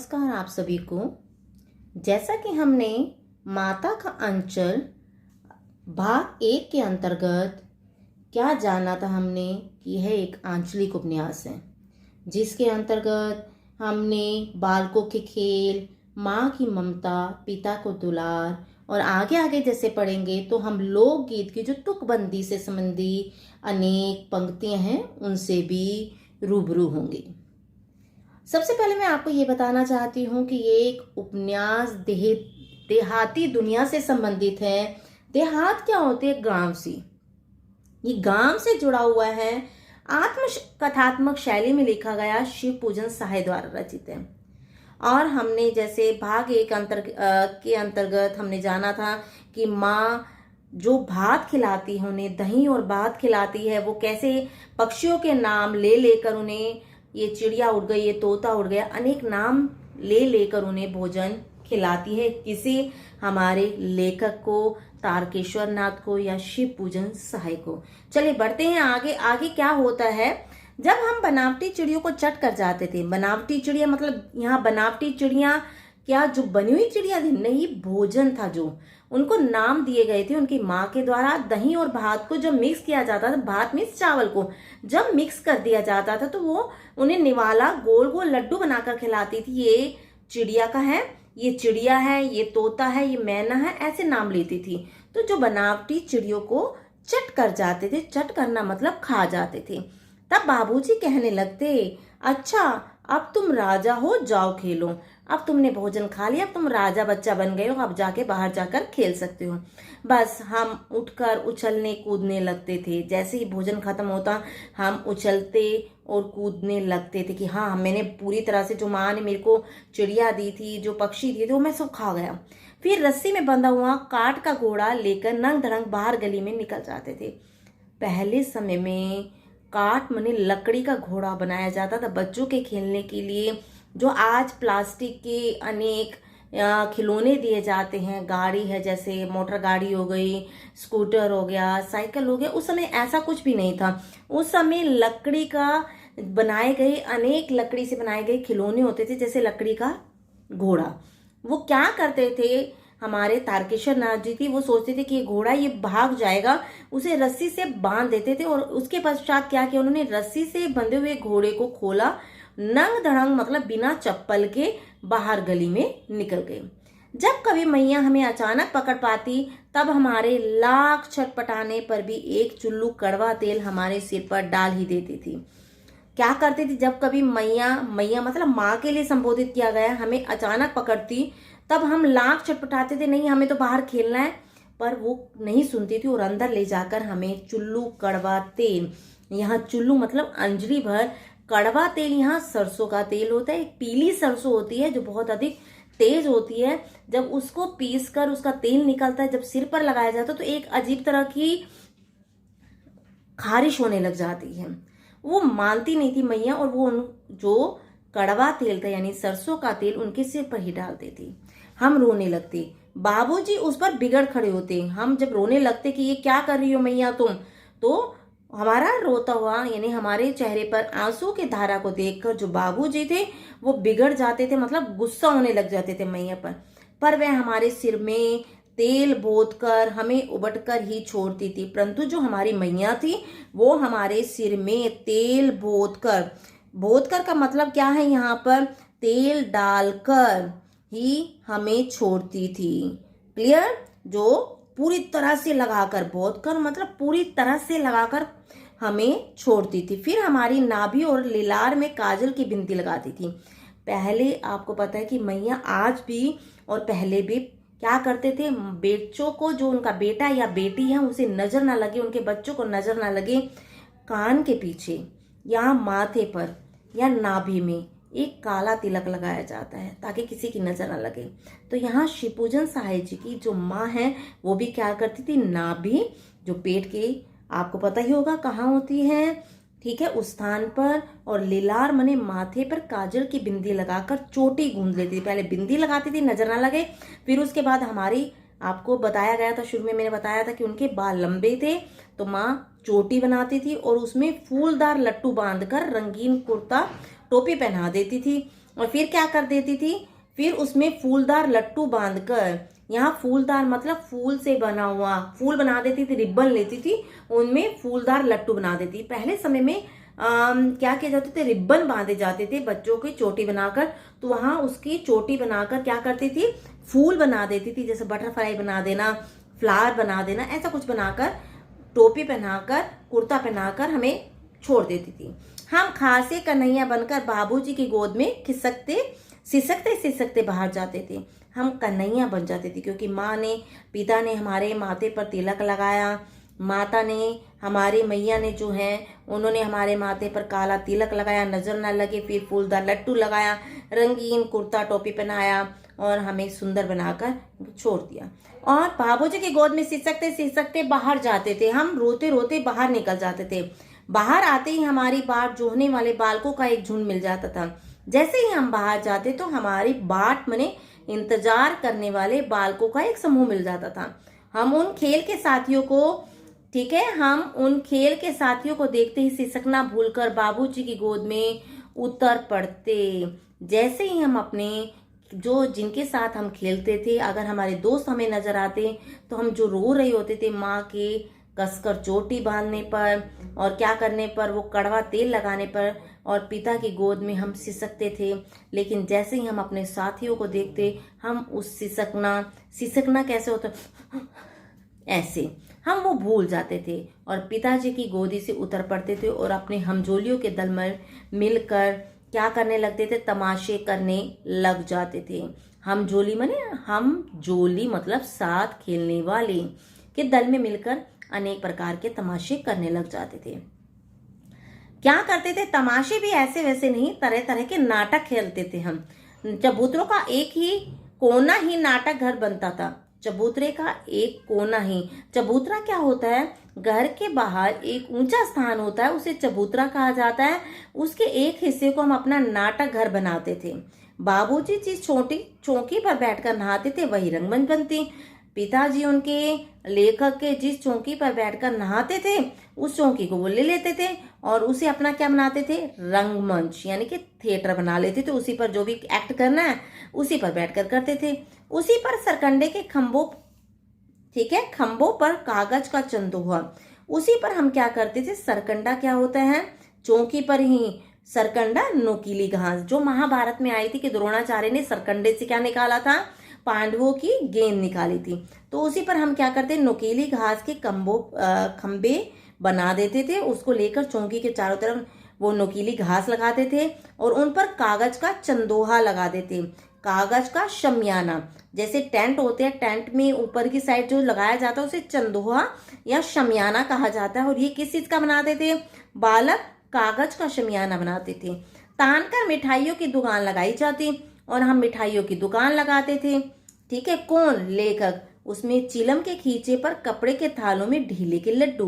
नमस्कार आप सभी को। जैसा कि हमने माता का अंचल भाग 1 के अंतर्गत क्या जाना था, हमने कि यह एक आंचलिक उपन्यास है जिसके अंतर्गत हमने बालकों के खेल, माँ की ममता, पिता को दुलार और आगे आगे जैसे पढ़ेंगे तो हम लोकगीत की जो तुकबंदी से संबंधी अनेक पंक्तियां हैं उनसे भी रूबरू होंगे। सबसे पहले मैं आपको ये बताना चाहती हूँ कि ये एक उपन्यास देहाती दुनिया से संबंधित है। देहात क्या होते हैं? गांव से। ये गांव से जुड़ा हुआ है। आत्म कथात्मक शैली में लिखा गया शिव पूजन सहाय द्वारा रचित है। और हमने जैसे भाग 1 के अंतर्गत हमने जाना था कि माँ जो भात खिलाती है, उन्हें दही और भात खिलाती है, वो कैसे पक्षियों के नाम ले लेकर उन्हें, ये चिड़िया उड़ गई, ये तोता उड़ गया, अनेक नाम ले लेकर उन्हें भोजन खिलाती है। किसी हमारे लेखक को, तारकेश्वर नाथ को या शिव पूजन सहाय को। चलिए बढ़ते हैं आगे। आगे क्या होता है, जब हम बनावटी चिड़ियों को चट कर जाते थे। बनावटी चिड़िया मतलब यहाँ बनावटी चिड़िया क्या जो बनी हुई चिड़िया थी? नहीं, भोजन था जो उनको नाम दिए गए थे उनकी माँ के द्वारा। दही और भात को जब मिक्स किया जाता था, भात मीन्स चावल को जब मिक्स कर दिया जाता था तो वो उन्हें निवाला गोल गोल लड्डू बनाकर खिलाती थी। ये चिड़िया का है, ये चिड़िया है, ये तोता है, ये मैना है, ऐसे नाम लेती थी। तो जो बनावटी चिड़ियों को चट कर जाते थे, चट करना मतलब खा जाते थे, तब बाबूजी कहने लगते, अच्छा अब तुम राजा हो, जाओ खेलो। अब तुमने भोजन खा लिया, अब तुम राजा बच्चा बन गए हो, अब जाके बाहर जाकर खेल सकते हो। बस हम उठकर उछलने कूदने लगते थे। जैसे ही भोजन खत्म होता हम उछलते और कूदने लगते थे कि हाँ, मैंने पूरी तरह से जो माँ ने मेरे को चिड़िया दी थी, जो पक्षी दिए थे, वो मैं सब खा गया। फिर रस्सी में बंधा हुआ काठ का घोड़ा लेकर नंग धड़ंग बाहर गली में निकल जाते थे। पहले समय में काठ माने लकड़ी का घोड़ा बनाया जाता था बच्चों के खेलने के लिए। जो आज प्लास्टिक के अनेक खिलौने दिए जाते हैं, गाड़ी है जैसे मोटर गाड़ी हो गई, स्कूटर हो गया, साइकिल हो गया, उस समय ऐसा कुछ भी नहीं था। उस समय लकड़ी का बनाए गए, अनेक लकड़ी से बनाए गए खिलौने होते थे, जैसे लकड़ी का घोड़ा। वो क्या करते थे, हमारे तारकेश्वर नाथ जी थी, वो सोचते थे कि ये घोड़ा ये भाग जाएगा, उसे रस्सी से बांध देते थे। और उसके पश्चात क्या किया उन्होंने, रस्सी से बंधे हुए घोड़े को खोला, नंग धड़ंग मतलब बिना चप्पल के बाहर गली में निकल गए। जब कभी मैया हमें अचानक पकड़ पाती तब हमारे लाख छटपटाने पर भी एक चुल्लू कड़वा तेल हमारे सिर पर डाल ही देती थी। क्या करती थी, जब कभी मैया मतलब माँ के लिए संबोधित किया गया, हमें अचानक पकड़ती तब हम लाख छटपटाते थे, नहीं हमें तो बाहर खेलना है, पर वो नहीं सुनती थी और अंदर ले जाकर हमें चुल्लू कड़वा तेल, यहाँ चुल्लू मतलब अंजलि भर, कड़वा तेल यहाँ सरसों का तेल होता है। एक पीली सरसों होती है जो बहुत अधिक तेज होती है। जब उसको पीस कर उसका तेल निकलता है, जब सिर पर लगाया जाता है तो एक अजीब तरह की खारिश होने लग जाती है। वो मानती नहीं थी मैया, और वो जो कड़वा तेल था यानी सरसों का तेल उनके सिर पर ही डालती थी। हम रोने लगते, बाबूजी उस पर बिगड़ खड़े होते। हम जब रोने लगते कि ये क्या कर रही हो मैया तुम, तो हमारा रोता हुआ यानी हमारे चेहरे पर आंसू की धारा को देखकर जो बाबूजी थे वो बिगड़ जाते थे, मतलब गुस्सा होने लग जाते थे मैया पर वह हमारे सिर में तेल बोत कर हमें उबटकर ही छोड़ती थी। परंतु जो हमारी मैया थी वो हमारे सिर में तेल बोत कर का मतलब क्या है, यहाँ पर तेल डालकर ही हमें छोड़ती थी। क्लियर? जो पूरी तरह से लगाकर, बोत कर मतलब पूरी तरह से लगाकर हमें छोड़ती थी। फिर हमारी नाभि और लीलार में काजल की बिंदी लगाती थी। पहले आपको पता है कि मैया आज भी और पहले भी क्या करते थे, बच्चों को, जो उनका बेटा या बेटी है उसे नजर ना लगे, उनके बच्चों को नजर ना लगे, कान के पीछे या माथे पर या नाभि में एक काला तिलक लगाया जाता है ताकि किसी की नजर ना लगे। तो यहाँ शिवपूजन सहाय जी की जो माँ है वो भी क्या करती थी, नाभि जो पेट के आपको पता ही होगा कहाँ होती है, ठीक है, उस स्थान पर, और लीलार मने माथे पर काजल की बिंदी लगाकर चोटी गूंद लेती थी। पहले बिंदी लगाती थी नजर ना लगे, फिर उसके बाद हमारी, आपको बताया गया था शुरू में, मैंने बताया था कि उनके बाल लंबे थे तो माँ चोटी बनाती थी और उसमें फूलदार लट्टू बांधकर रंगीन कुर्ता टोपी पहना देती थी। और फिर क्या कर देती थी, फिर उसमें फूलदार लट्टू बांधकर, यहाँ फूलदार मतलब फूल से बना हुआ, फूल बना देती थी, रिबन लेती थी, उनमें फूलदार लट्टू बना देती। पहले समय में क्या किए जाते थे, रिबन बांधे जाते थे बच्चों की चोटी बनाकर, तो वहां उसकी चोटी बनाकर क्या करती थी, फूल बना देती थी, जैसे बटरफ्लाई बना देना, फ्लावर बना देना, ऐसा कुछ बनाकर, टोपी पहनाकर, कुर्ता पहनाकर हमें छोड़ देती थी। हम खासे कन्हैया बनकर बाबूजी की गोद में खिसकते सिसकते सिसकते बाहर जाते थे। हम कन्हैया बन जाते थे क्योंकि पिता ने हमारे माथे पर तिलक लगाया, माता ने, हमारी मैया ने जो है उन्होंने हमारे माथे पर काला तिलक लगाया, नजर न लगे, फिर फूलदार लट्टू लगाया, रंगीन कुर्ता टोपी पहनाया और हमें सुंदर बनाकर छोड़ दिया। और बाबूजी की गोद में सिसकते सिसकते बाहर जाते थे। हम रोते रोते बाहर निकल जाते थे। बाहर आते ही हमारी बाट जोहने वाले बालकों का एक झुंड मिल जाता था। जैसे ही हम बाहर जाते तो हमारी बाट मने इंतजार करने वाले बालकों का एक समूह मिल जाता था। हम उन खेल के साथियों को, ठीक है, हम उन खेल के साथियों को देखते ही सिसकना भूलकर बाबूजी की गोद में उतर पड़ते। जैसे ही हम अपने जो जिनके साथ हम खेलते थे, अगर हमारे दोस्त हमें नजर आते तो हम जो रो रहे होते थे माँ के कसकर चोटी बांधने पर और क्या करने पर, वो कड़वा तेल लगाने पर, और पिता की गोद में हम सिसकते थे। लेकिन जैसे ही हम अपने साथियों को देखते, हम उस सिसकना कैसे होता, ऐसे हम वो भूल जाते थे और पिताजी की गोदी से उतर पड़ते थे और अपने हमजोलियों के दल में मिलकर क्या करने लगते थे, तमाशे करने लग जाते थे। हम जोली मतलब साथ खेलने वाले के दल में मिलकर अनेक प्रकार के तमाशे करने लग जाते थे। क्या करते थे, तमाशे भी ऐसे वैसे नहीं, तरह तरह के नाटक खेलते थे हम। चबूतरों का एक ही कोना ही नाटक घर बनता था। चबूतरे का एक कोना ही, चबूतरा क्या होता है, घर के बाहर एक ऊंचा स्थान होता है, उसे चबूतरा कहा जाता है। उसके एक हिस्से को हम अपना नाटक घर बनाते थे। बाबूजी जिस छोटी चौकी पर बैठकर नहाते थे वही रंगमंच बनती। पिताजी उनके लेखक के जिस चौकी पर बैठकर नहाते थे उस चौकी को वो ले लेते थे और उसे अपना क्या बनाते थे, रंगमंच यानी कि थिएटर बना लेते थे। उसी पर जो भी एक्ट करना है उसी पर बैठकर करते थे। उसी पर सरकंडे के खंभों, ठीक है, खंभों पर कागज का चंदोहा, उसी पर हम क्या करते थे, सरकंडा क्या होता है, चौकी पर ही सरकंडा, नुकीली घास, जो महाभारत में आई थी कि द्रोणाचार्य ने सरकंडे से क्या निकाला था, पांडवों की गेंद निकाली थी। तो उसी पर हम क्या करते, नुकीली घास के खंबे बना देते थे। उसको लेकर चौकी के चारों तरफ वो नुकीली घास लगाते थे और उन पर कागज का चंदोहा लगा देते, कागज का शमियाना, जैसे टेंट होते हैं, टेंट में ऊपर की साइड जो लगाया जाता है उसे चंदोहा या शमियाना कहा जाता है। और ये किस चीज का बनाते थे, बालक कागज का शमियाना बनाते थे। तानकर मिठाइयों की दुकान लगाई जाती और हम मिठाइयों की दुकान लगाते थे। ठीक है, कौन, लेखक, उसमें चिलम के खींचे पर कपड़े के थालों में ढीले के लड्डू,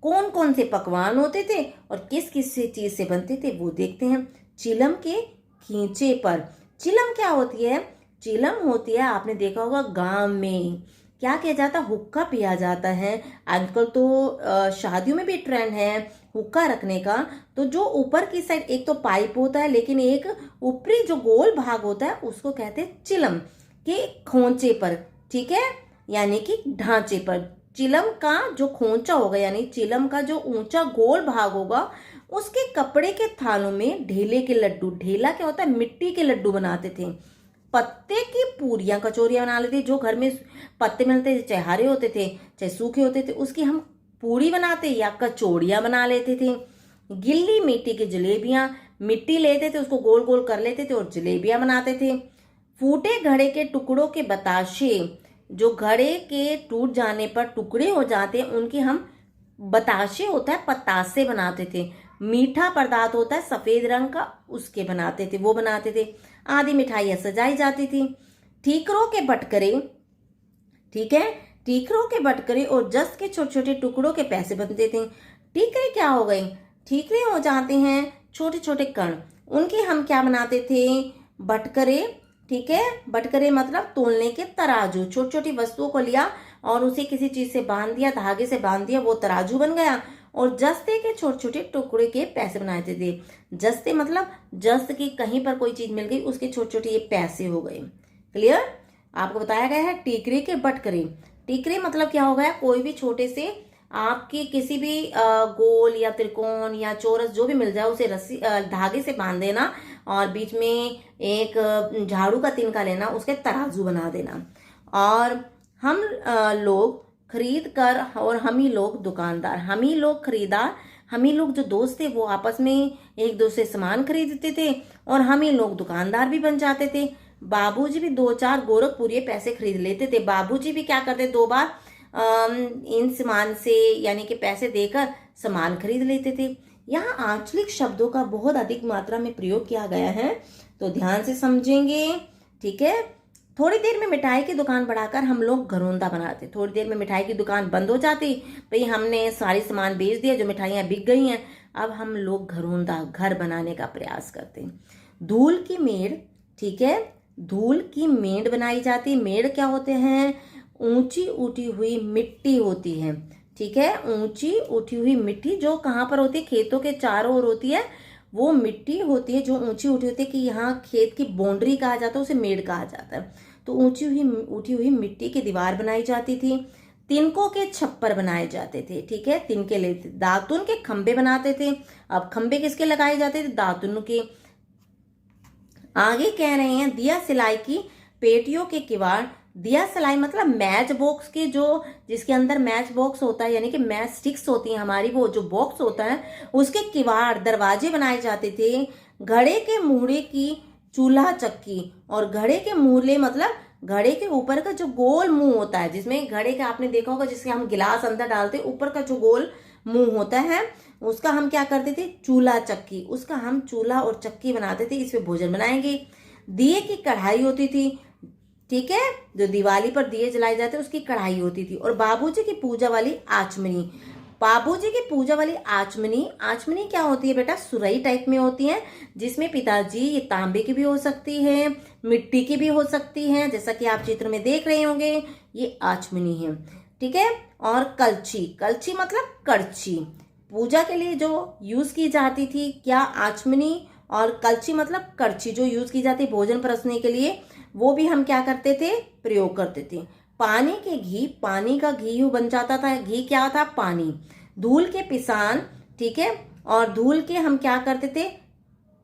कौन कौन से पकवान होते थे और किस किस चीज से बनते थे वो देखते हैं। चिलम के खींचे पर, चिलम क्या होती है, चिलम होती है, आपने देखा होगा गांव में क्या किया जाता, हुक्का पिया जाता है। आजकल तो शादियों में भी ट्रेंड है हुक्का रखने का। तो जो ऊपर की साइड एक तो पाइप होता है, लेकिन एक ऊपरी जो गोल भाग होता है उसको कहते हैं चिलम के खोंचे पर, ठीक है, यानी कि ढांचे पर। चिलम का जो खोंचा होगा यानी चिलम का जो ऊंचा गोल भाग होगा उसके कपड़े के थालों में ढेले के लड्डू, ढेला क्या होता है, मिट्टी के लड्डू बनाते थे। पत्ते की पूरियां कचौरियां बना लेते, जो घर में पत्ते मिलते थे, चाहे हरे होते थे चाहे सूखे होते थे, उसकी हम पूरी बनाते या कचौड़ियां बना लेते थे। गिल्ली मिट्टी की जलेबियां, मिट्टी लेते थे उसको गोल गोल कर लेते थे और जलेबियां बनाते थे। फूटे घड़े के टुकड़ों के बताशे, जो घड़े के टूट जाने पर टुकड़े हो जाते हैं उनके हम बताशे होता है पतासे बनाते थे। मीठा पदार्थ होता है सफेद रंग का, उसके बनाते थे, वो बनाते थे। आदि मिठाइयां सजाई जाती थी। ठीकरों के बटकरे, ठीक है, ठीकरों के बटकरे और जस्त के छोटे छोटे टुकड़ों के पैसे बनते थे। ठीकरे क्या हो गए, ठीकरे हो जाते हैं छोटे छोटे कण, उनके हम क्या बनाते थे, बटकरे, ठीक है, बटकरे मतलब तोलने के तराजू। छोटी छोटी वस्तुओं को लिया और उसे किसी चीज से बांध दिया, धागे से बांध दिया, वो तराजू बन गया और जस्ते के छोटे छोटे टुकड़े के पैसे बनाते थे। जस्ते मतलब जस्त की कहीं पर कोई चीज मिल गई, उसके छोटे छोटे ये पैसे हो गए। क्लियर? आपको बताया गया है टीकरे के बटकरे। टीकरे मतलब क्या हो गया, कोई भी छोटे से आपकी किसी भी गोल या त्रिकोण या चौरस जो भी मिल जाए उसे रस्सी धागे से बांध देना और बीच में एक झाड़ू का तिनका लेना, उसके तराजू बना देना और हम लोग खरीद कर, और हम ही लोग दुकानदार, हम ही लोग खरीदार, हम ही लोग जो दोस्त थे वो आपस में एक दूसरे सामान खरीदते थे और हम ही लोग दुकानदार भी बन जाते थे। बाबूजी भी 2-4 गोरखपुरी पैसे खरीद लेते थे। बाबूजी भी क्या करते, 2 बार इन सामान से यानी कि पैसे देकर सामान खरीद लेते थे। यहाँ आंचलिक शब्दों का बहुत अधिक मात्रा में प्रयोग किया गया है, तो ध्यान से समझेंगे। ठीक है। थोड़ी देर में मिठाई की दुकान बढ़ाकर हम लोग घरोंदा बनाते। थोड़ी देर में मिठाई की दुकान बंद हो जाती, भाई हमने सारी सामान बेच दिया, जो मिठाइयाँ बिक गई हैं, अब हम लोग घरोंदा घर बनाने का प्रयास करते। धूल की मेड़, ठीक है, धूल की मेड़ बनाई जाती। मेड़ क्या होते हैं, ऊंची उठी हुई मिट्टी होती है। ठीक है, ऊंची उठी हुई मिट्टी जो कहाँ पर होती है, खेतों के चारों ओर होती है, वो मिट्टी होती है जो ऊंची उठी होती है कि यहाँ खेत की बाउंड्री कहा जाता है, उसे मेड़ कहा जाता है। तो ऊंची हुई उठी हुई मिट्टी की दीवार बनाई जाती थी। तिनकों के छप्पर बनाए जाते थे। ठीक है, तिनके लेते, दातुन के खंबे बनाते थे। अब खंबे किसके लगाए जाते थे, दातुन के। आगे कह रहे हैं दिया सिलाई की पेटियों के किवाड़। दिया सिलाई मतलब मैच बॉक्स के, जो जिसके अंदर मैच बॉक्स होता है यानी कि मैच स्टिक्स होती हैं हमारी, वो जो बॉक्स होता है उसके किवाड़ दरवाजे बनाए जाते थे। घड़े के मुहरे की चूल्हा चक्की, और घड़े के मुहले मतलब घड़े के ऊपर का जो गोल मुंह होता है, जिसमें घड़े का आपने देखा होगा जिसके हम गिलास अंदर डालते, ऊपर का जो गोल मुंह होता है उसका हम क्या करते थे, चूल्हा चक्की, उसका हम चूल्हा और चक्की बनाते थे, इसमें भोजन बनाएंगे। दिए की कढ़ाई होती थी। ठीक है, जो दिवाली पर दिए जलाए जाते उसकी कढ़ाई होती थी। और बाबूजी की पूजा वाली आचमनी, बाबूजी की पूजा वाली आचमनी, आचमनी क्या होती है बेटा, सुराही टाइप में होती है, जिसमें पिताजी ये तांबे की भी हो सकती है, मिट्टी की भी हो सकती है, जैसा कि आप चित्र में देख रहे होंगे, ये आचमनी है। ठीक है। और कलछी, कलछी मतलब करछी, पूजा के लिए जो यूज की जाती थी, क्या आचमनी और कलछी मतलब करछी जो यूज की जाती भोजन परसने के लिए, वो भी हम क्या करते थे, प्रयोग करते थे। पानी के घी, पानी का घी बन जाता था। घी क्या था, पानी। धूल के पिसान, ठीक है, और धूल के हम क्या करते थे,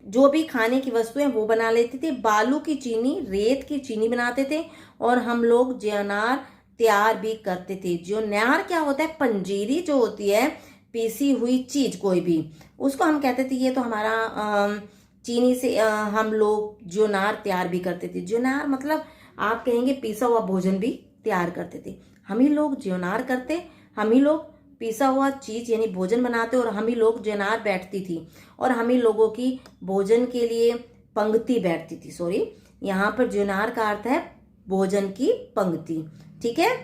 जो भी खाने की वस्तुएं वो बना लेते थे। बालू की चीनी, रेत की चीनी बनाते थे और हम लोग ज्योनार तैयार भी करते थे। ज्योनार क्या होता है, पंजीरी जो होती है, पीसी हुई चीज कोई भी, उसको हम कहते थे ये तो हमारा चीनी से हम लोग ज्योनार तैयार भी करते थे। ज्योनार मतलब आप कहेंगे पीसा हुआ भोजन भी तैयार करते थे। हम ही लोग ज्योनार करते, हम ही लोग पीसा हुआ चीज यानी भोजन बनाते और हम ही लोग ज्योनार बैठती थी और हम ही लोगों की भोजन के लिए पंक्ति बैठती थी। सॉरी, यहाँ पर ज्योनार का अर्थ है भोजन की पंक्ति। ठीक है।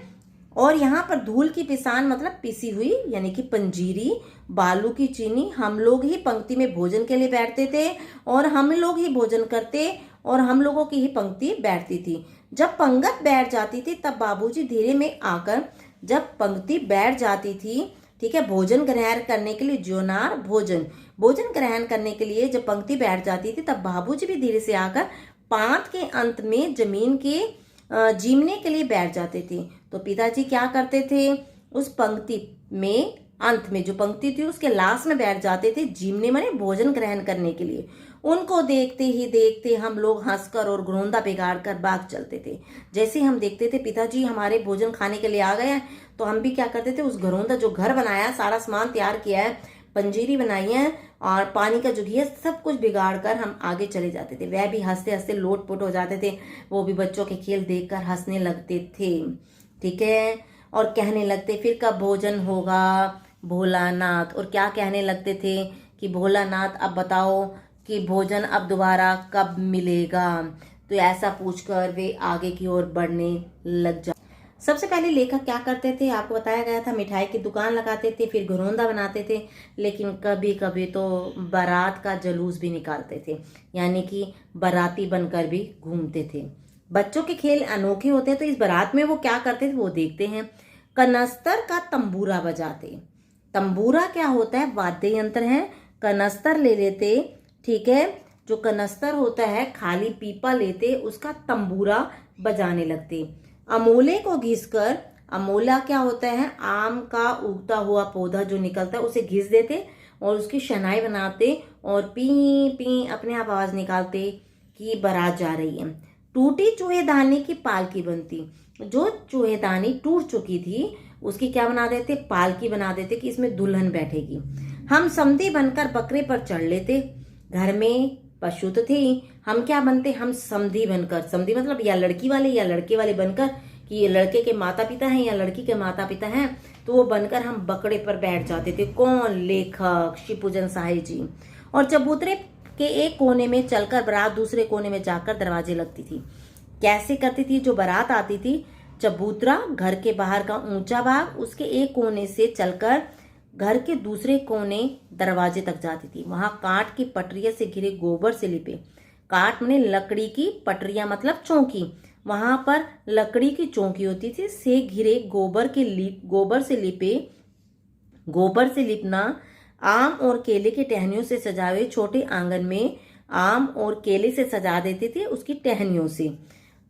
और यहाँ पर धूल की पिसान मतलब पिसी हुई यानी कि पंजीरी, बालू की चीनी, हम लोग ही पंक्ति में भोजन के लिए बैठते थे और हम लोग ही भोजन करते और हम लोगों की ही पंक्ति बैठती थी। जब पंगत बैठ जाती थी तब बाबूजी धीरे में आकर, जब पंक्ति बैठ जाती थी, ठीक है, भोजन ग्रहण करने के लिए, ज्योनार भोजन, भोजन ग्रहण करने के लिए जब पंक्ति बैठ जाती थी तब बाबूजी भी धीरे से आकर पांत के अंत में जमीन के जीमने के लिए बैठ जाते थे। तो पिताजी क्या करते थे, उस पंक्ति में अंत में जो पंक्ति थी उसके लास्ट में बैठ जाते थे, जीमने माने भोजन ग्रहण करने के लिए। उनको देखते ही देखते हम लोग हंसकर और घरोंदा बिगाड़ कर भाग चलते थे। जैसे हम देखते थे पिताजी हमारे भोजन खाने के लिए आ गए हैं, तो हम भी क्या करते थे, उस घरोंदा जो घर बनाया, सारा सामान तैयार किया है, पंजीरी बनाई है और पानी का जो घी है, सब कुछ बिगाड़ कर हम आगे चले जाते थे। वह भी हंसते हंसते लोटपोट हो जाते थे, वो भी बच्चों के खेल देखकर हंसने लगते थे। ठीक है। और कहने लगते फिर कब भोजन होगा भोलानाथ, और क्या कहने लगते थे कि भोलानाथ अब बताओ कि भोजन अब दोबारा कब मिलेगा। तो ऐसा पूछकर वे आगे की ओर बढ़ने लग जा। सबसे पहले लेखक क्या करते थे, आपको बताया गया था, मिठाई की दुकान लगाते थे, फिर घरोंदा बनाते थे, लेकिन कभी कभी तो बारात का जुलूस भी निकालते थे, यानी कि बाराती बनकर भी घूमते थे। बच्चों के खेल अनोखे होते हैं, तो इस बारात में वो क्या करते थे वो देखते हैं। कनस्तर का तंबूरा बजाते, तंबूरा क्या होता है? वाद्य यंत्र है। कनस्तर ले लेते, ठीक है, जो कनस्तर होता है खाली पीपा लेते, उसका तंबूरा बजाने लगते। अमोले को घिसकर, अमोला क्या होता है? आम का उगता हुआ पौधा जो निकलता है उसे घिस देते और उसकी शहनाई बनाते और पी पी अपने आप आवाज निकालते कि बारात जा रही है। टूटी चूहेदानी की पालकी बनती, जो चूहेदानी टूट चुकी थी उसकी क्या बना देते? पालकी बना देते कि इसमें दुल्हन बैठेगी। हम समधी बनकर बकरे पर चढ़ लेते। घर में पशु तो थे, हम क्या बनते? हम समधी बनकर, समधी मतलब या लड़की वाले या लड़के वाले बनकर, कि ये लड़के के माता पिता हैं या लड़की के माता पिता हैं, तो वो बनकर हम बकरे पर बैठ जाते थे। कौन? लेखक शिवपूजन साहे जी। और चबूतरे के एक कोने में चलकर बारात दूसरे कोने में जाकर दरवाजे लगती थी। कैसे करती थी? जो बारात आती थी, चबूतरा घर के बाहर का ऊंचा भाग, उसके एक कोने से चलकर घर के दूसरे कोने दरवाजे तक जाती थी। वहां काठ की पटरिया से घिरे गोबर से लिपे, काठ माने लकड़ी की, पटरिया मतलब चौकी, वहां पर लकड़ी की चौकी होती थी, से घिरे गोबर से लिपना, आम और केले के टहनियों से सजाए हुए छोटे आंगन में आम और केले से सजा देते थे उसकी टहनियों से।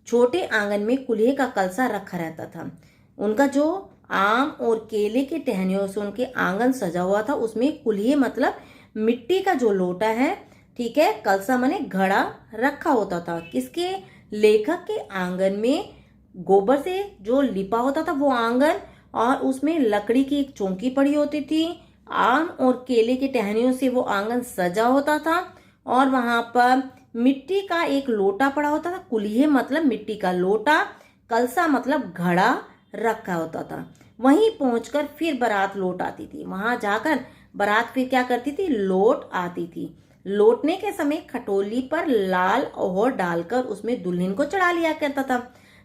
छोटे आंगन में कुल्हे का कलसा रखा रहता था। उनका जो आम और केले के टहनियों से उनके आंगन सजा हुआ था, उसमें कुल्हे मतलब मिट्टी का जो लोटा है, ठीक है, कलसा माने घड़ा रखा होता था। किसके? लेखक के आंगन में गोबर से जो लिपा होता था वो आंगन, और उसमें लकड़ी की एक चौकी पड़ी होती थी। आम और केले की टहनियों से वो आंगन सजा होता था और वहां पर मिट्टी का एक लोटा पड़ा होता था। कुल्हे मतलब मिट्टी का लोटा, कलसा मतलब घड़ा रखा होता था। वहीं पहुंचकर फिर बारात लौट आती थी। वहां जाकर बारात फिर क्या करती थी? लौट आती थी। लौटने के समय खटोली पर लाल ओहर डालकर उसमें दुल्हन को चढ़ा लिया करता था।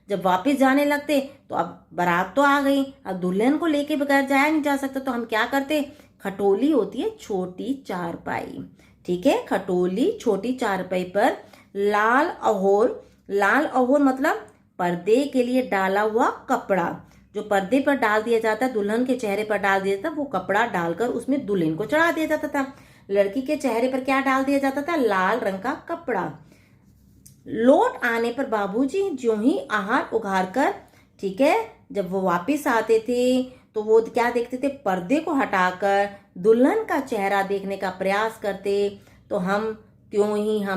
जब वापस जाने लगते तो अब बारात तो आ गई, अब दुल्हन को लेके बगैर जाया नहीं जा सकता, तो हम क्या करते? खटोली होती है छोटी चारपाई, ठीक है, खटोली छोटी चारपाई पर लाल अहोर मतलब पर्दे के लिए डाला हुआ कपड़ा, जो पर्दे पर डाल दिया जाता है, दुल्हन के चेहरे पर डाल दिया जाता, वो कपड़ा डालकर उसमें दुल्हन को चढ़ा दिया जाता था। लड़की के चेहरे पर क्या डाल दिया जाता था? लाल रंग का कपड़ा। लौट आने पर बाबूजी ज्यों ही आहार उघार कर, ठीक है, जब वो वापिस आते थे तो वो क्या देखते थे? पर्दे को हटाकर दुल्हन का चेहरा देखने का प्रयास करते, तो हम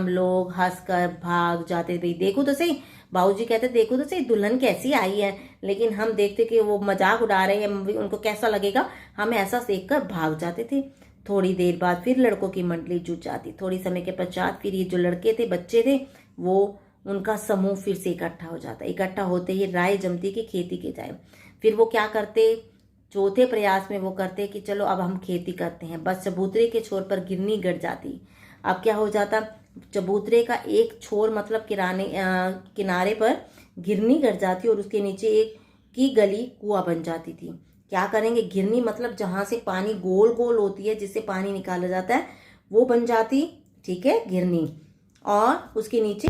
लोग हंसकर भाग जाते। भाई देखो तो सही, बाबूजी कहते देखो तो सही दुल्हन कैसी आई है, लेकिन हम देखते कि वो मजाक उड़ा रहे हैं, उनको कैसा लगेगा, हम ऐसा देखकर भाग जाते थे। थोड़ी देर बाद फिर लड़कों की मंडली जुट जाती। थोड़ी समय के पश्चात फिर ये जो लड़के थे, बच्चे थे, वो उनका समूह फिर से इकट्ठा हो जाता। इकट्ठा होते ही राय जमती कि खेती की जाए। फिर वो क्या करते? चौथे प्रयास में वो करते कि चलो अब हम खेती करते हैं। बस चबूतरे के छोर पर गिरनी गड़ जाती। अब क्या हो जाता? चबूतरे का एक छोर मतलब किनारे पर गिरनी गड़ जाती और उसके नीचे एक की गली कुआं बन जाती थी। क्या करेंगे? गिरनी मतलब जहां से पानी गोल गोल होती है, जिससे पानी निकाला जाता है, वो बन जाती, ठीक है, गिरनी। और उसके नीचे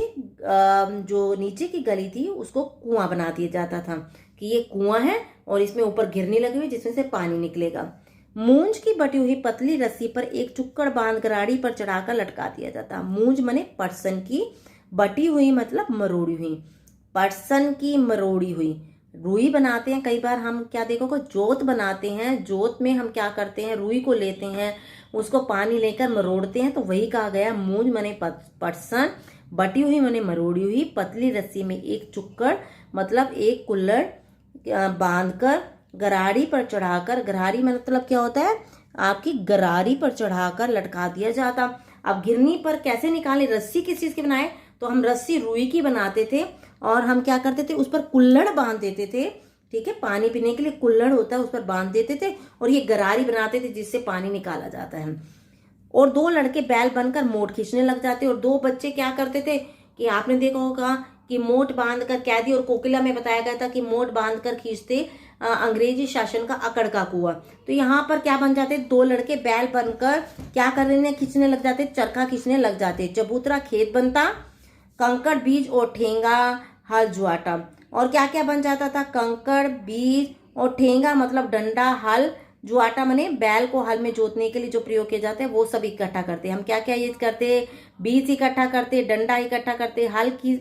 जो नीचे की गली थी उसको कुआं बना दिया जाता था कि ये कुआं है और इसमें ऊपर गिरनी लगी हुई जिसमें से पानी निकलेगा। मूंज की बटी हुई पतली रस्सी पर एक चुक्कड़ बांध गराड़ी पर चढ़ाकर लटका दिया जाता। मूंज मने पटसन की, बटी हुई मतलब मरोड़ी हुई, पटसन की मरोड़ी हुई। रुई बनाते हैं कई बार हम, क्या देखोगे, जोत बनाते हैं। जोत में हम क्या करते हैं? रुई को लेते हैं, उसको पानी लेकर मरोड़ते हैं, तो वही कहा गया मूंज मने पटसन, बटी हुई मने मरोड़ी हुई, पतली रस्सी में एक चुक्कड़ मतलब एक कुल्हड़ बांधकर गरारी पर चढ़ाकर, गरारी मतलब क्या होता है? आपकी गरारी पर चढ़ाकर लटका दिया जाता। अब गिरनी पर कैसे निकाले? रस्सी किस चीज की बनाए? तो हम रस्सी रुई की बनाते थे और हम क्या करते थे? उस पर कुल्हड़ बांध देते थे, ठीक है, पानी पीने के लिए कुल्हड़ होता है, उस पर बांध देते थे और ये गरारी बनाते थे जिससे पानी निकाला जाता है। और दो लड़के बैल बनकर मोट खींचने लग जाते और दो बच्चे क्या करते थे कि आपने देखा होगा कि मोट बांधकर, कैदी और कोकिला में बताया गया था कि मोट बांधकर खींचते अंग्रेजी शासन का अकड़ का कुआं। तो यहाँ पर क्या बन जाते? दो लड़के बैल बनकर क्या करने खींचने लग जाते? चरखा खींचने लग जाते। चबूतरा खेत बनता, कंकड़ बीज और ठेंगा हल जुआटा। और क्या क्या बन जाता था? कंकड़ बीज और ठेंगा मतलब डंडा, हल जुआटा मने बैल को हल में जोतने के लिए जो प्रयोग किए जाते हैं वो सब इकट्ठा करते हैं। हम क्या क्या यूज करते हैं, बीज इकट्ठा करते, डंडा इकट्ठा करते, हल की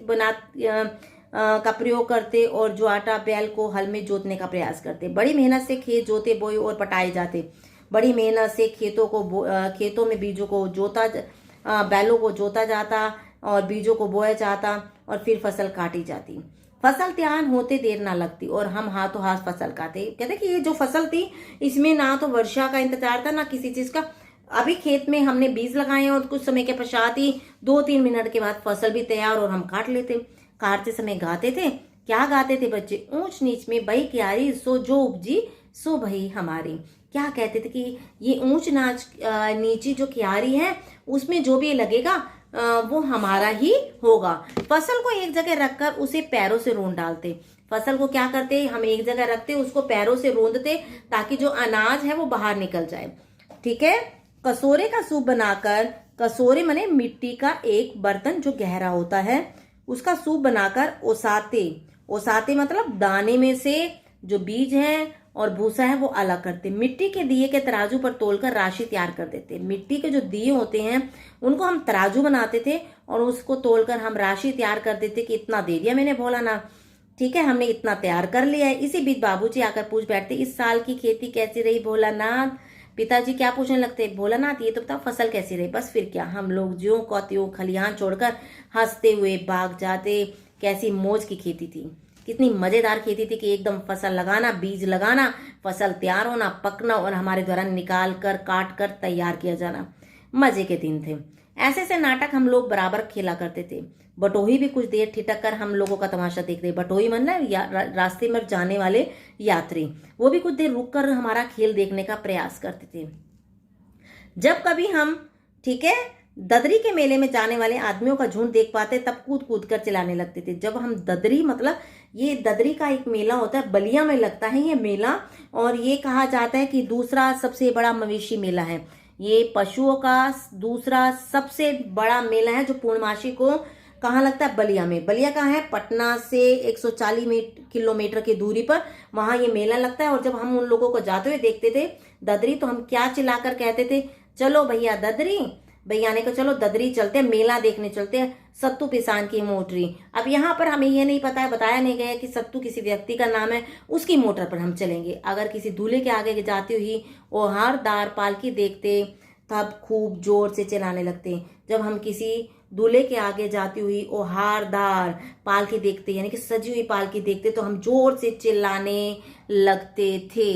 का प्रयोग करते और जुआटा बैल को हल में जोतने का प्रयास करते। बड़ी मेहनत से खेत जोते बोए और पटाए जाते। बड़ी मेहनत से खेतों में बीजों को बैलों को जोता जाता और बीजों को बोया जाता और फिर फसल काटी जाती। फसल तैयार होते देर ना लगती और हम हाथों हाथ फसल काटे। कहते कि ये जो फसल थी इसमें ना तो वर्षा का इंतजार था ना किसी चीज का। अभी खेत में हमने बीज लगाए और कुछ समय के पश्चात ही 2-3 मिनट के बाद फसल भी तैयार और हम काट लेते। काटते समय गाते थे, क्या गाते थे बच्चे, ऊंच नीच में बही क्यारी सो जो उपजी सो बही हमारी। क्या कहते थे कि ये ऊंच नीची जो क्यारी है उसमें जो भी लगेगा वो हमारा ही होगा। फसल को एक जगह रखकर उसे पैरों से रोंद डालते। फसल को क्या करते, हम एक जगह रखते उसको पैरों से रोंदते ताकि जो अनाज है वो बाहर निकल जाए। ठीक है। कसोरे का सूप बनाकर, कसोरे माने मिट्टी का एक बर्तन जो गहरा होता है, उसका सूप बनाकर ओसाते मतलब दाने में से जो बीज है और भूसा है वो अलग करते। मिट्टी के दिए के तराजू पर तोलकर राशि तैयार कर देते। मिट्टी के जो दिए होते हैं उनको हम तराजू बनाते थे और उसको तोलकर हम राशि तैयार कर देते कि इतना दे दिया मैंने भोलानाथ, ठीक है, हमने इतना तैयार कर लिया है। इसी बीच बाबूजी आकर पूछ बैठते, इस साल की खेती कैसी रही भोलानाथ। पिताजी क्या पूछने लगते, भोलानाथ ये तो बताओ फसल कैसी रही। बस फिर क्या, हम लोग ज्यों को त्यों खलिहान छोड़कर हंसते हुए भाग जाते। कैसी मौज की खेती थी, कितनी मजेदार खेती थी कि एकदम फसल लगाना, बीज लगाना, फसल तैयार होना, पकना और हमारे द्वारा निकाल कर काट कर तैयार किया जाना। मजे के दिन थे। ऐसे ऐसे नाटक हम लोग बराबर खेला करते थे। बटोही भी कुछ देर ठिठक कर हम लोगों का तमाशा देख रहे। बटोही मतलब रास्ते में जाने वाले यात्री, वो भी कुछ देर रुक कर हमारा खेल देखने का प्रयास करते थे। जब कभी हम, ठीक है, ददरी के मेले में जाने वाले आदमियों का झुंड देख पाते तब कूद कूद कर चिल्लाने लगते थे। जब हम ददरी मतलब ये ददरी का एक मेला होता है, बलिया में लगता है ये मेला, और ये कहा जाता है कि दूसरा सबसे बड़ा मवेशी मेला है। ये पशुओं का दूसरा सबसे बड़ा मेला है जो पूर्णमासी को कहाँ लगता है, बलिया में। बलिया कहाँ है, पटना से 140 किलोमीटर की दूरी पर वहां ये मेला लगता है। और जब हम उन लोगों को जाते हुए देखते थे ददरी, तो हम क्या चिल्लाकर कहते थे, चलो भैया ददरी, भैया ने कहा चलो ददरी चलते हैं, मेला देखने चलते हैं, सत्तू पिसान की मोटरी। अब यहाँ पर हमें ये नहीं पता है, बताया नहीं गया कि सत्तू किसी व्यक्ति का नाम है, उसकी मोटर पर हम चलेंगे। अगर किसी दूल्हे के आगे जाती हुई ओहारदार पालकी देखते तब खूब जोर से चिल्लाने लगते। जब हम किसी दूल्हे के आगे जाती हुई ओहारदार पालकी देखते, यानी कि सजी हुई पालकी देखते, तो हम जोर से चिल्लाने लगते थे।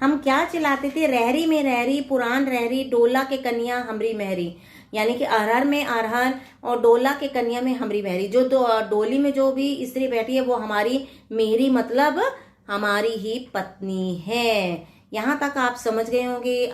हम क्या चिल्लाते थे, रहरी में रहरी पुरान रहरी, डोला के कन्या हमरी महरी। यानी कि अरहर में अरहर और डोला के कन्या में हमरी महरी। जो डोली में जो भी स्त्री बैठी है वो हमारी मेहरी मतलब हमारी ही पत्नी है। यहाँ तक आप समझ गए होंगे।